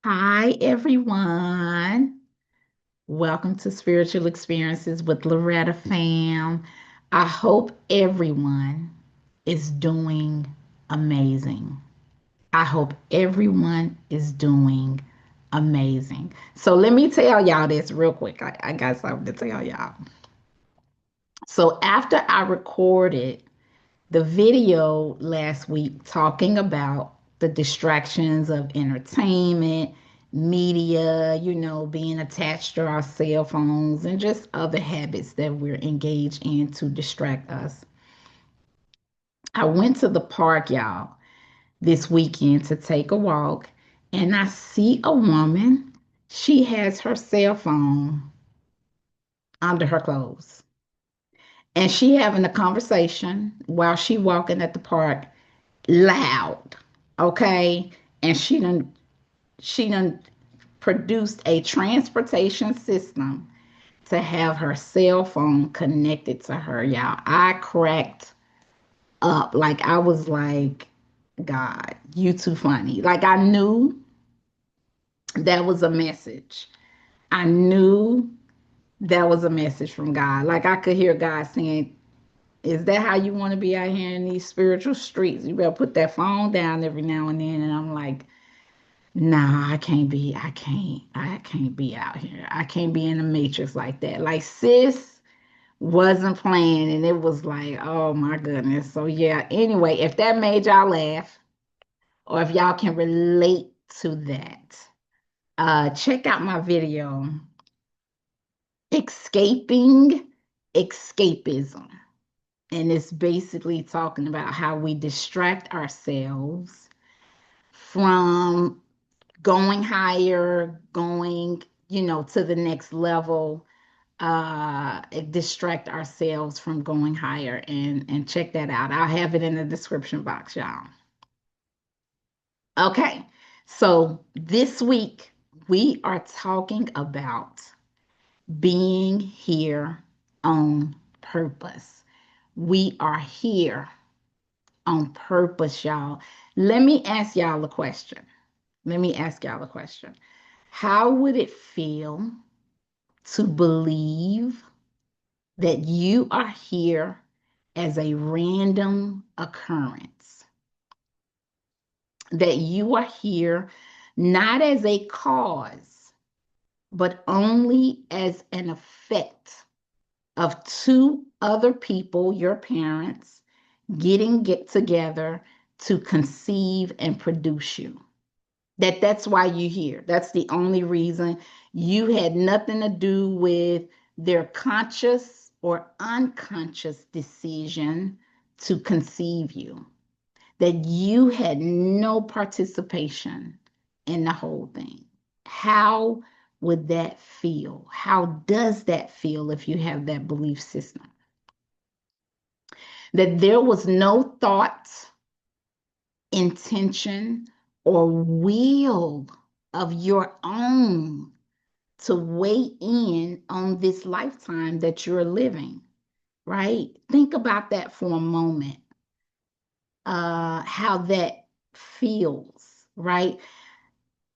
Hi, everyone. Welcome to Spiritual Experiences with Loretta fam. I hope everyone is doing amazing. I hope everyone is doing amazing. So let me tell y'all this real quick. I got something to tell y'all. So after I recorded the video last week talking about the distractions of entertainment, media, being attached to our cell phones, and just other habits that we're engaged in to distract us. I went to the park, y'all, this weekend to take a walk, and I see a woman. She has her cell phone under her clothes. And she having a conversation while she walking at the park loud, okay? And she done produced a transportation system to have her cell phone connected to her, y'all. I cracked up. Like I was like, God, you too funny. Like I knew that was a message. I knew that was a message from God. Like I could hear God saying, is that how you want to be out here in these spiritual streets? You better put that phone down every now and then. And I'm like, nah, I can't be out here. I can't be in the matrix like that. Like sis wasn't playing and it was like, oh my goodness. So yeah, anyway, if that made y'all laugh or if y'all can relate to that, check out my video, Escaping Escapism. And it's basically talking about how we distract ourselves from going higher, going, to the next level, distract ourselves from going higher and check that out. I'll have it in the description box, y'all. Okay, so this week we are talking about being here on purpose. We are here on purpose, y'all. Let me ask y'all a question. Let me ask y'all a question. How would it feel to believe that you are here as a random occurrence, that you are here not as a cause, but only as an effect of two other people, your parents, get together to conceive and produce you. That's why you're here. That's the only reason. You had nothing to do with their conscious or unconscious decision to conceive you. That you had no participation in the whole thing. How would that feel? How does that feel if you have that belief system? That there was no thought, intention, or will of your own to weigh in on this lifetime that you're living, right? Think about that for a moment, how that feels, right?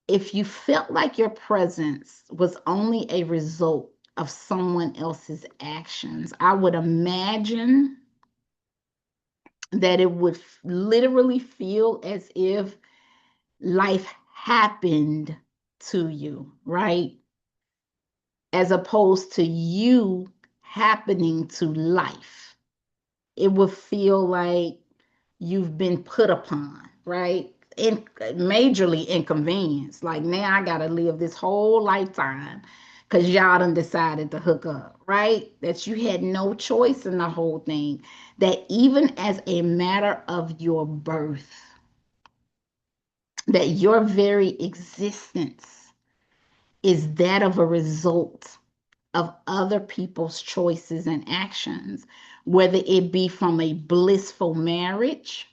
If you felt like your presence was only a result of someone else's actions, I would imagine that it would literally feel as if life happened to you, right? As opposed to you happening to life. It would feel like you've been put upon, right? Majorly inconvenienced. Like now I gotta live this whole lifetime because y'all done decided to hook up, right? That you had no choice in the whole thing. That even as a matter of your birth, that your very existence is that of a result of other people's choices and actions, whether it be from a blissful marriage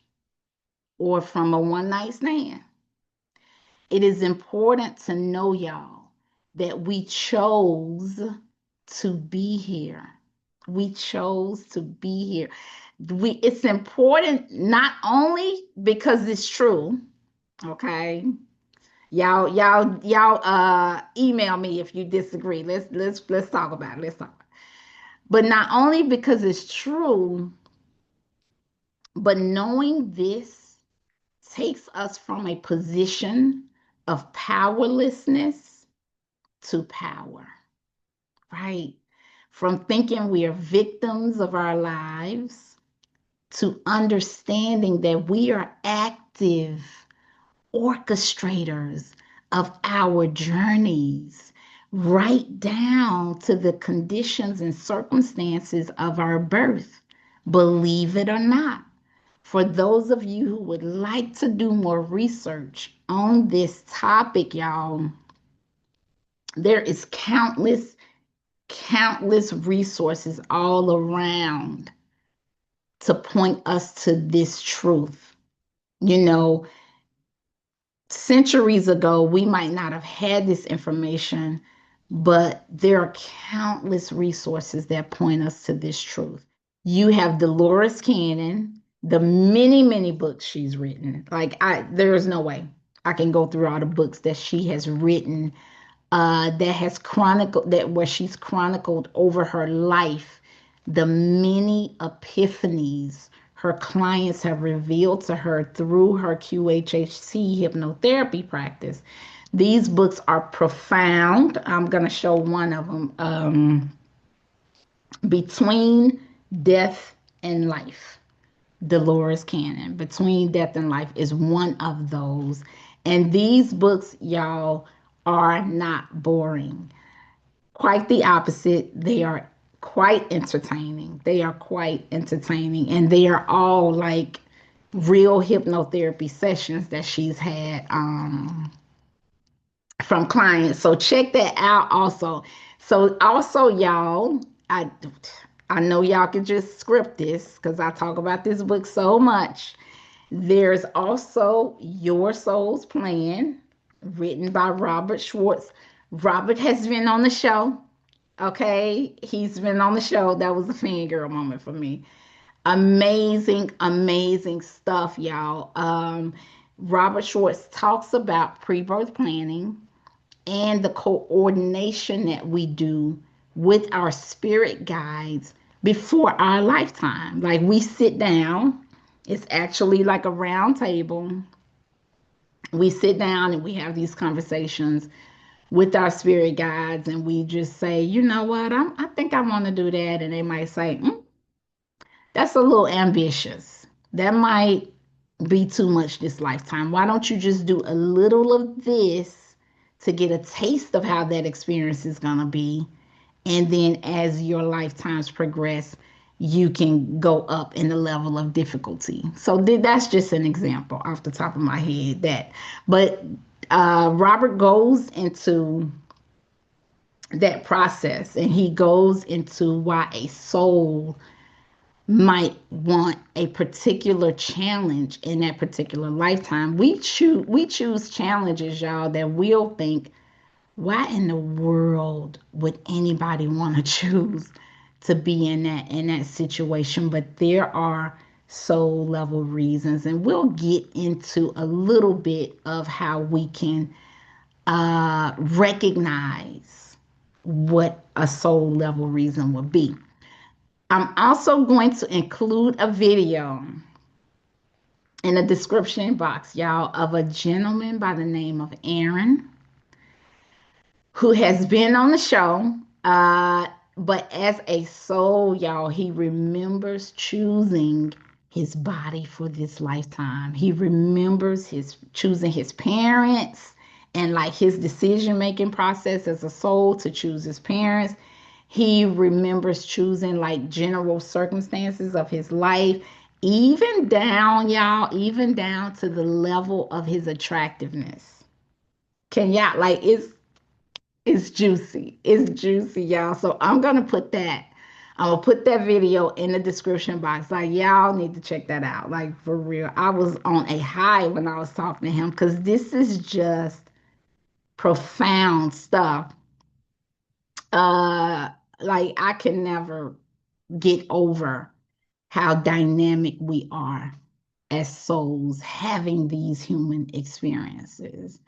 or from a one night stand. It is important to know, y'all, that we chose to be here. We chose to be here. It's important not only because it's true, okay? Y'all email me if you disagree. Let's talk about it. Let's talk. But not only because it's true, but knowing this takes us from a position of powerlessness to power, right? From thinking we are victims of our lives to understanding that we are active orchestrators of our journeys, right down to the conditions and circumstances of our birth. Believe it or not, for those of you who would like to do more research on this topic, y'all, there is countless resources all around to point us to this truth. You know, centuries ago, we might not have had this information, but there are countless resources that point us to this truth. You have Dolores Cannon, the many books she's written. There's no way I can go through all the books that she has written that has chronicled that where she's chronicled over her life the many epiphanies her clients have revealed to her through her QHHC hypnotherapy practice. These books are profound. I'm going to show one of them, Between Death and Life. Dolores Cannon. Between Death and Life is one of those. And these books, y'all, are not boring. Quite the opposite. They are quite entertaining. They are quite entertaining. And they are all like real hypnotherapy sessions that she's had from clients. So check that out also. So also, y'all, I know y'all can just script this because I talk about this book so much. There's also Your Soul's Plan, written by Robert Schwartz. Robert has been on the show. Okay, he's been on the show. That was a fangirl moment for me. Amazing stuff, y'all. Robert Schwartz talks about pre-birth planning and the coordination that we do with our spirit guides before our lifetime. Like we sit down, it's actually like a round table. We sit down and we have these conversations with our spirit guides, and we just say, you know what, I think I want to do that. And they might say, that's a little ambitious. That might be too much this lifetime. Why don't you just do a little of this to get a taste of how that experience is going to be? And then as your lifetimes progress, you can go up in the level of difficulty. So that's just an example off the top of my head. But Robert goes into that process, and he goes into why a soul might want a particular challenge in that particular lifetime. We choose challenges, y'all, that we'll think, why in the world would anybody want to choose to be in that situation? But there are soul level reasons, and we'll get into a little bit of how we can recognize what a soul level reason would be. I'm also going to include a video in the description box, y'all, of a gentleman by the name of Aaron who has been on the show. But as a soul, y'all, he remembers choosing his body for this lifetime. He remembers his choosing his parents and like his decision making process as a soul to choose his parents. He remembers choosing like general circumstances of his life, even down, y'all, even down to the level of his attractiveness. Can y'all like it's juicy. It's juicy, y'all. So I'm gonna put that video in the description box. Like, y'all need to check that out. Like, for real. I was on a high when I was talking to him because this is just profound stuff. Uh, like I can never get over how dynamic we are as souls having these human experiences.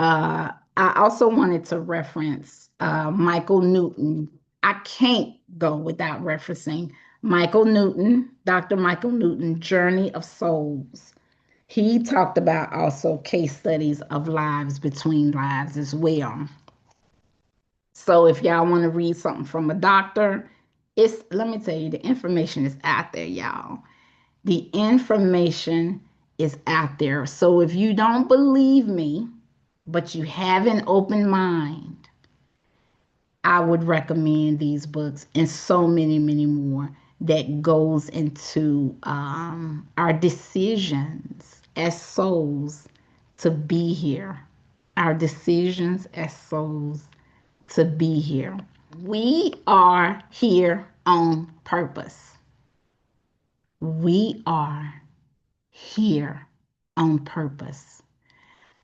I also wanted to reference Michael Newton. I can't go without referencing Michael Newton, Dr. Michael Newton, Journey of Souls. He talked about also case studies of lives between lives as well. So if y'all want to read something from a doctor, let me tell you, the information is out there, y'all. The information is out there. So if you don't believe me, but you have an open mind, I would recommend these books and so many, many more that goes into our decisions as souls to be here. Our decisions as souls to be here. We are here on purpose. We are here on purpose.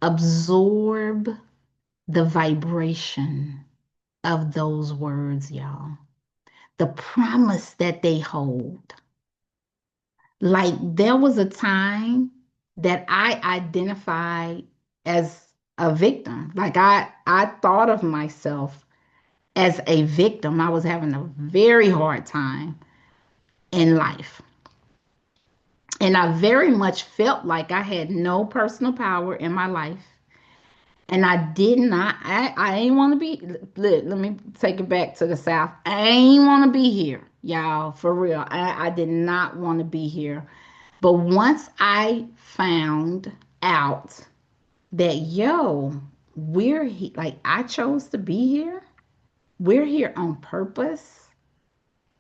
Absorb the vibration of those words, y'all. The promise that they hold. Like there was a time that I identified as a victim. Like I thought of myself as a victim. I was having a very hard time in life. And I very much felt like I had no personal power in my life. And I did not, I ain't want to be, let me take it back to the South. I ain't want to be here, y'all, for real. I did not want to be here. But once I found out that, yo, like, I chose to be here, we're here on purpose.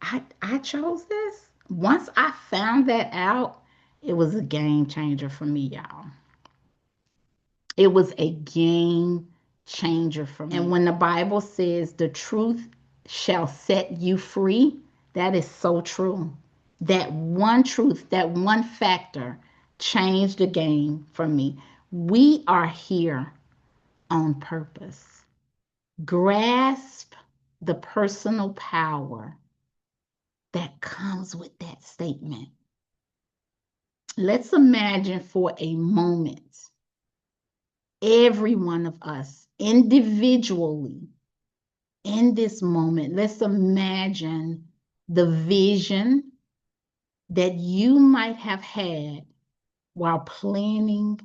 I chose this. Once I found that out, it was a game changer for me, y'all. It was a game changer for me. And when the Bible says the truth shall set you free, that is so true. That one truth, that one factor changed the game for me. We are here on purpose. Grasp the personal power that comes with that statement. Let's imagine for a moment every one of us individually in this moment. Let's imagine the vision that you might have had while planning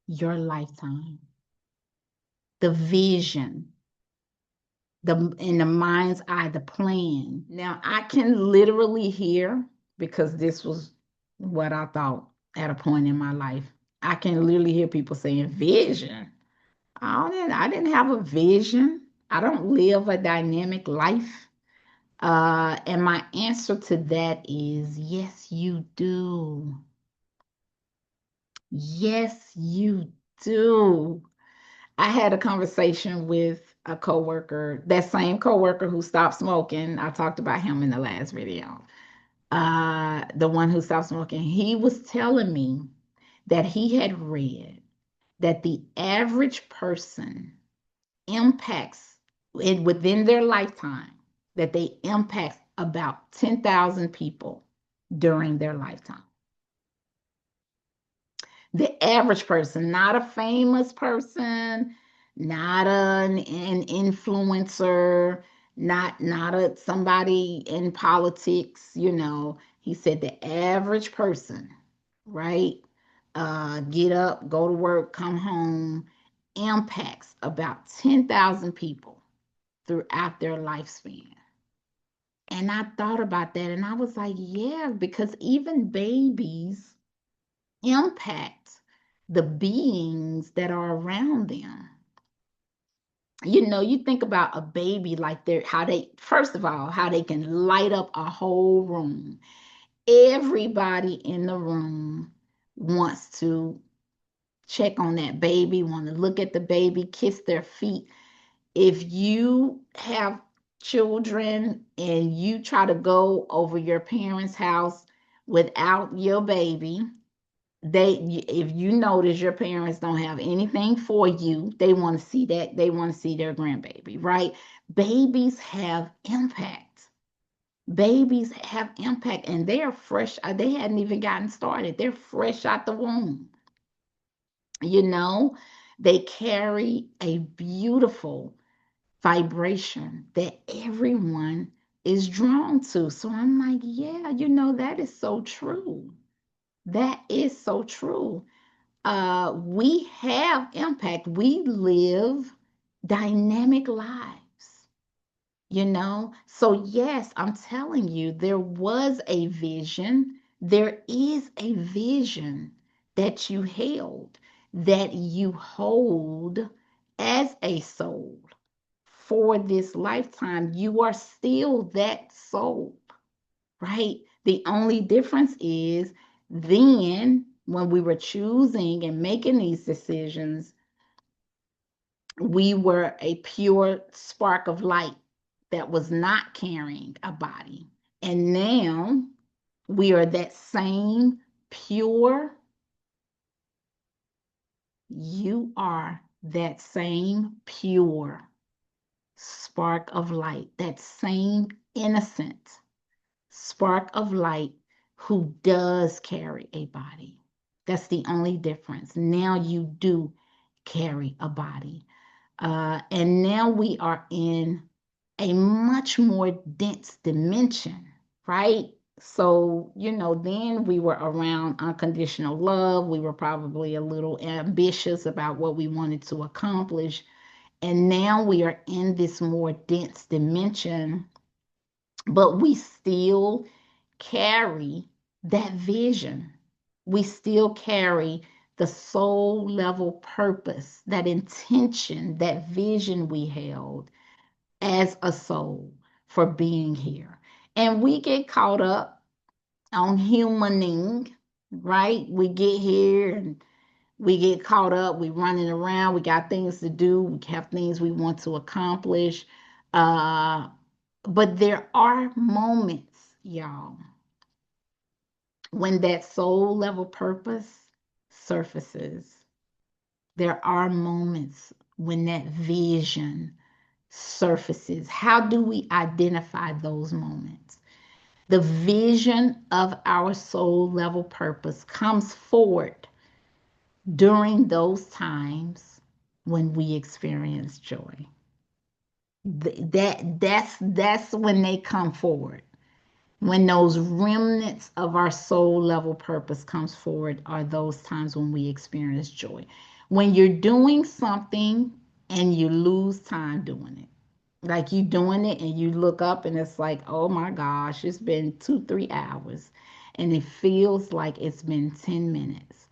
your lifetime. The vision, in the mind's eye, the plan. Now I can literally hear, because this was what I thought at a point in my life. I can literally hear people saying vision. I didn't have a vision. I don't live a dynamic life. And my answer to that is yes, you do. Yes, you do. I had a conversation with a coworker, that same coworker who stopped smoking. I talked about him in the last video. The one who stopped smoking, he was telling me that he had read that the average person impacts within their lifetime, that they impact about 10,000 people during their lifetime. The average person, not a famous person, not an influencer, not somebody in politics, He said the average person, right? Get up, go to work, come home, impacts about 10,000 people throughout their lifespan. And I thought about that and I was like, yeah, because even babies impact the beings that are around them. You think about a baby, like first of all, how they can light up a whole room. Everybody in the room wants to check on that baby, want to look at the baby, kiss their feet. If you have children and you try to go over your parents' house without your baby, if you notice your parents don't have anything for you, they want to see that. They want to see their grandbaby, right? Babies have impact. Babies have impact, and they are fresh. They hadn't even gotten started. They're fresh out the womb, you know They carry a beautiful vibration that everyone is drawn to. So I'm like, yeah, that is so true. That is so true. We have impact. We live dynamic lives, So, yes, I'm telling you, there was a vision. There is a vision that you held, that you hold as a soul for this lifetime. You are still that soul, right? The only difference is then when we were choosing and making these decisions, we were a pure spark of light that was not carrying a body. And now we are that same pure, you are that same pure spark of light, that same innocent spark of light who does carry a body. That's the only difference. Now you do carry a body. And now we are in a much more dense dimension, right? So, then we were around unconditional love. We were probably a little ambitious about what we wanted to accomplish. And now we are in this more dense dimension, but we still carry that vision. We still carry the soul level purpose, that intention, that vision we held as a soul for being here. And we get caught up on humaning, right? We get here and we get caught up, we running around, we got things to do, we have things we want to accomplish. Uh, but there are moments, y'all, when that soul level purpose surfaces. There are moments when that vision surfaces. How do we identify those moments? The vision of our soul level purpose comes forward during those times when we experience joy. That's when they come forward. When those remnants of our soul level purpose comes forward are those times when we experience joy. When you're doing something and you lose time doing it, like you doing it and you look up and it's like, oh my gosh, it's been 2 3 hours and it feels like it's been 10 minutes.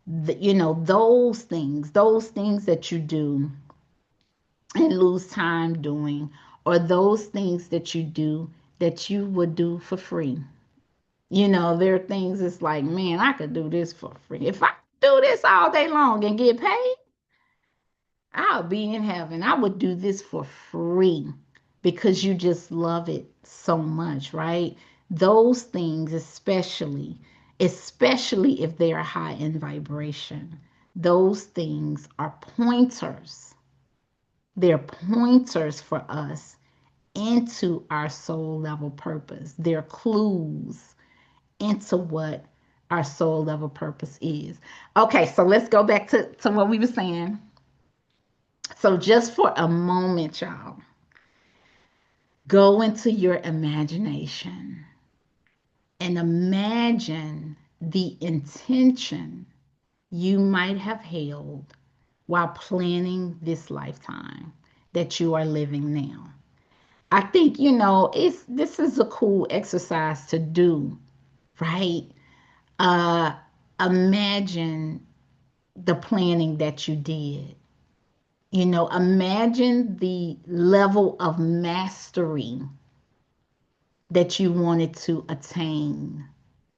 Those things that you do and lose time doing, or those things that you do that you would do for free. There are things it's like, man, I could do this for free. If I do this all day long and get paid, I'll be in heaven. I would do this for free because you just love it so much, right? Those things, especially if they are high in vibration, those things are pointers. They're pointers for us into our soul level purpose. They're clues into what our soul level purpose is. Okay, so let's go back to what we were saying. So, just for a moment, y'all, go into your imagination and imagine the intention you might have held while planning this lifetime that you are living now. I think, this is a cool exercise to do, right? Uh, Imagine the planning that you did. Imagine the level of mastery that you wanted to attain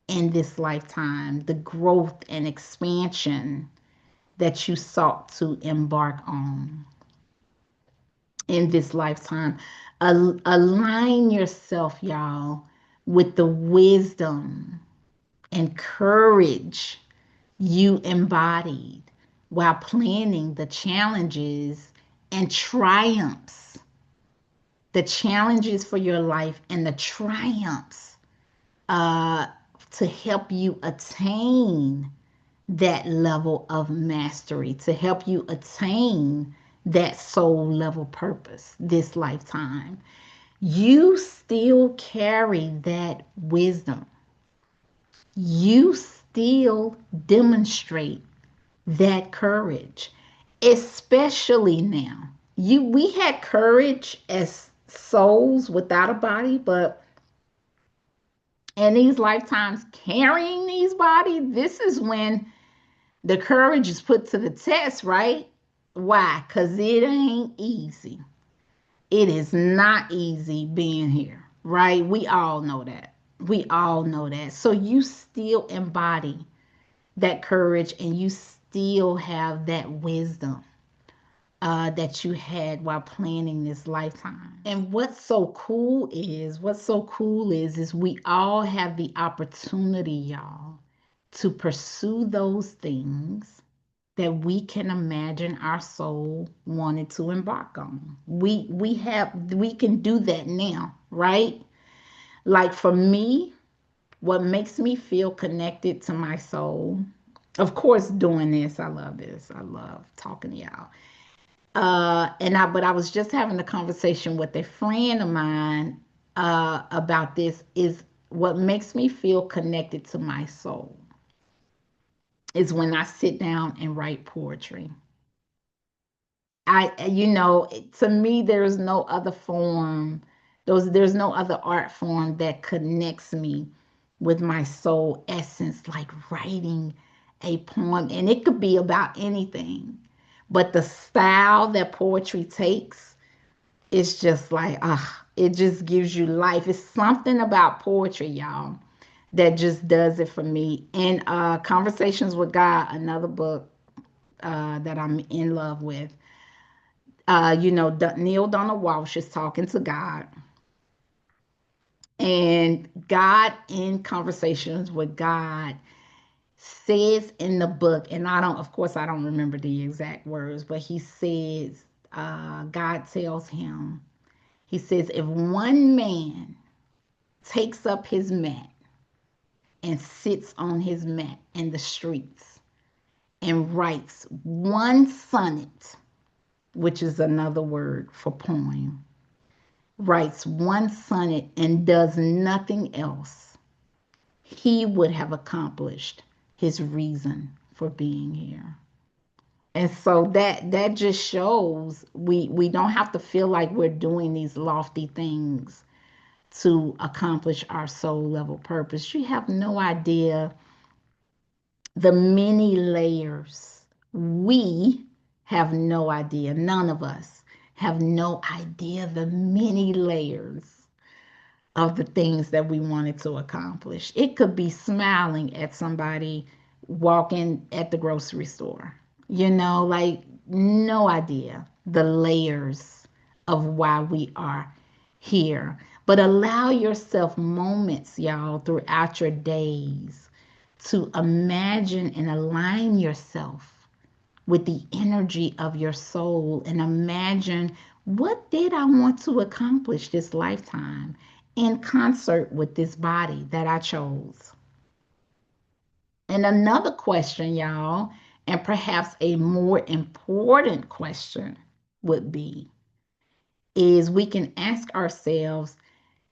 in this lifetime, the growth and expansion that you sought to embark on in this lifetime. Align yourself, y'all, with the wisdom and courage you embodied while planning the challenges and triumphs, the challenges for your life and the triumphs uh, to help you attain that level of mastery, to help you attain that soul level purpose this lifetime. You still carry that wisdom. You still demonstrate that courage, especially now. We had courage as souls without a body, but in these lifetimes carrying these bodies, this is when the courage is put to the test, right? Why? Because it ain't easy. It is not easy being here, right? We all know that. We all know that. So you still embody that courage, and you still have that wisdom that you had while planning this lifetime. And what's so cool is we all have the opportunity, y'all, to pursue those things that we can imagine our soul wanted to embark on. We can do that now, right? Like for me, what makes me feel connected to my soul, of course, doing this, I love this. I love talking to y'all. But I was just having a conversation with a friend of mine about this. Is what makes me feel connected to my soul is when I sit down and write poetry. To me, there's no other form. There's no other art form that connects me with my soul essence, like writing a poem. And it could be about anything. But the style that poetry takes, it's just like, it just gives you life. It's something about poetry, y'all, that just does it for me. And Conversations with God, another book that I'm in love with. Neil Donald Walsh is talking to God, and God, in Conversations with God, says in the book, and of course, I don't remember the exact words, but he says, God tells him, he says, if one man takes up his mat and sits on his mat in the streets and writes one sonnet, which is another word for poem, writes one sonnet and does nothing else, he would have accomplished his reason for being here. And so that just shows we don't have to feel like we're doing these lofty things to accomplish our soul level purpose. You have no idea the many layers. We have no idea. None of us have no idea the many layers of the things that we wanted to accomplish. It could be smiling at somebody walking at the grocery store, like no idea the layers of why we are here. But allow yourself moments, y'all, throughout your days to imagine and align yourself with the energy of your soul and imagine, what did I want to accomplish this lifetime in concert with this body that I chose? And another question, y'all, and perhaps a more important question would be, is we can ask ourselves,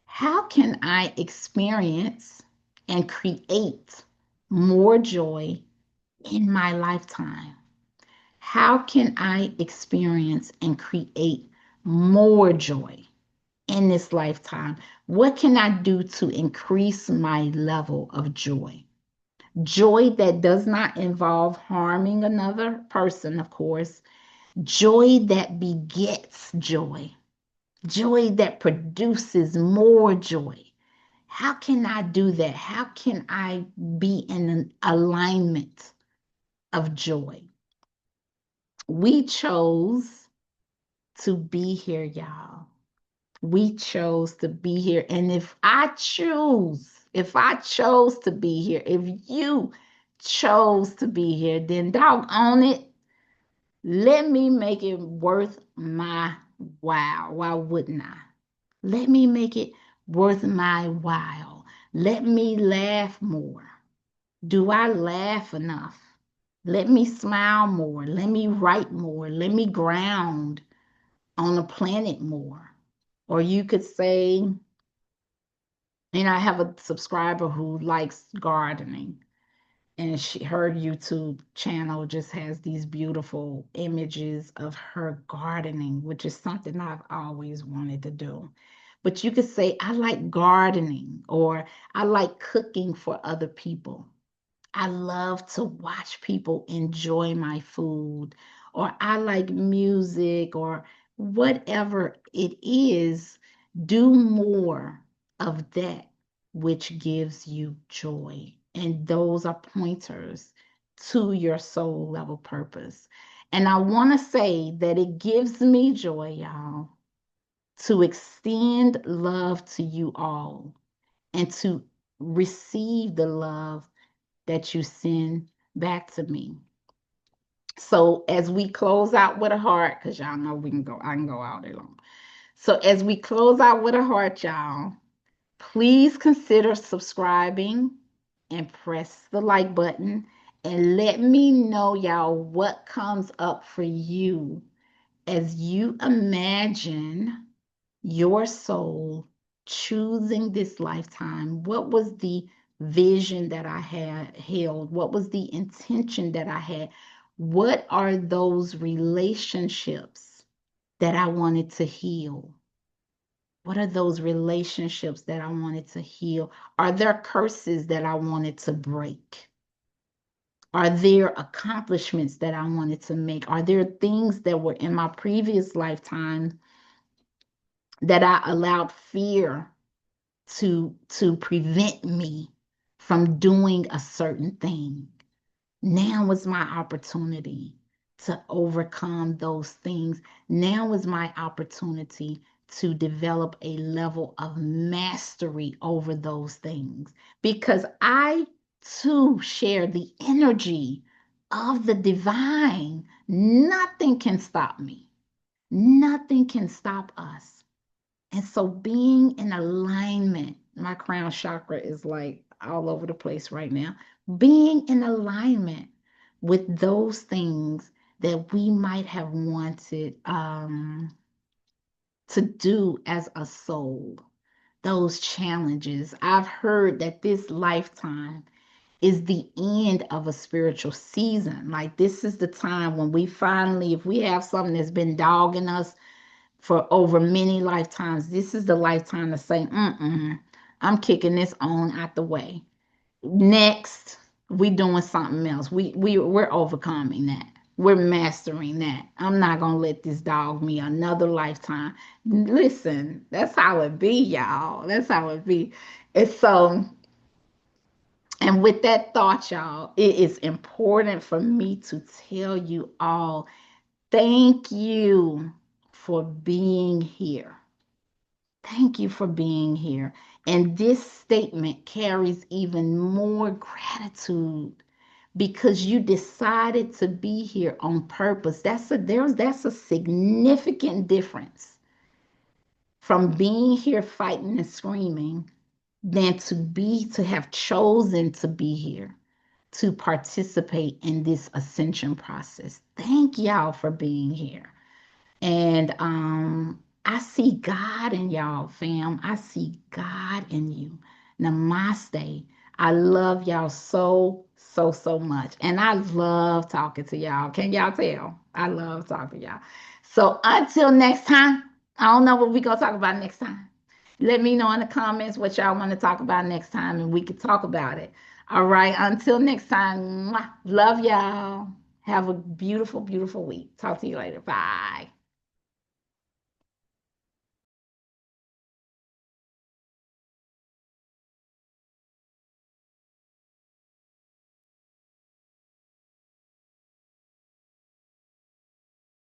how can I experience and create more joy in my lifetime? How can I experience and create more joy in this lifetime? What can I do to increase my level of joy? Joy that does not involve harming another person, of course. Joy that begets joy. Joy that produces more joy. How can I do that? How can I be in an alignment of joy? We chose to be here, y'all. We chose to be here. And if I chose to be here, if you chose to be here, then doggone it, let me make it worth my while. Why wouldn't I? Let me make it worth my while. Let me laugh more. Do I laugh enough? Let me smile more. Let me write more. Let me ground on the planet more. Or you could say, I have a subscriber who likes gardening, and her YouTube channel just has these beautiful images of her gardening, which is something I've always wanted to do. But you could say, I like gardening, or I like cooking for other people. I love to watch people enjoy my food, or I like music, or whatever it is. Do more of that which gives you joy. And those are pointers to your soul level purpose. And I want to say that it gives me joy, y'all, to extend love to you all and to receive the love that you send back to me. So as we close out with a heart, because y'all know I can go all day long. So as we close out with a heart, y'all, please consider subscribing and press the like button and let me know, y'all, what comes up for you as you imagine your soul choosing this lifetime. What was the vision that I had held? What was the intention that I had? What are those relationships that I wanted to heal? What are those relationships that I wanted to heal? Are there curses that I wanted to break? Are there accomplishments that I wanted to make? Are there things that were in my previous lifetime that I allowed fear to prevent me from doing a certain thing? Now is my opportunity to overcome those things. Now is my opportunity to develop a level of mastery over those things, because I too share the energy of the divine. Nothing can stop me. Nothing can stop us. And so being in alignment, my crown chakra is like all over the place right now. Being in alignment with those things that we might have wanted to do as a soul, those challenges. I've heard that this lifetime is the end of a spiritual season. Like, this is the time when we finally, if we have something that's been dogging us for over many lifetimes, this is the lifetime to say, I'm kicking this on out the way. Next, we doing something else. We're overcoming that. We're mastering that. I'm not gonna let this dog me another lifetime. Listen, that's how it be, y'all. That's how it be. And so, and with that thought, y'all, it is important for me to tell you all, thank you for being here. Thank you for being here. And this statement carries even more gratitude because you decided to be here on purpose. That's a significant difference from being here fighting and screaming than to have chosen to be here to participate in this ascension process. Thank y'all for being here. And I see God in y'all, fam. I see God in you. Namaste. I love y'all so, so, so much. And I love talking to y'all. Can y'all tell? I love talking to y'all. So until next time, I don't know what we're going to talk about next time. Let me know in the comments what y'all want to talk about next time, and we could talk about it. All right. Until next time, love y'all. Have a beautiful, beautiful week. Talk to you later. Bye.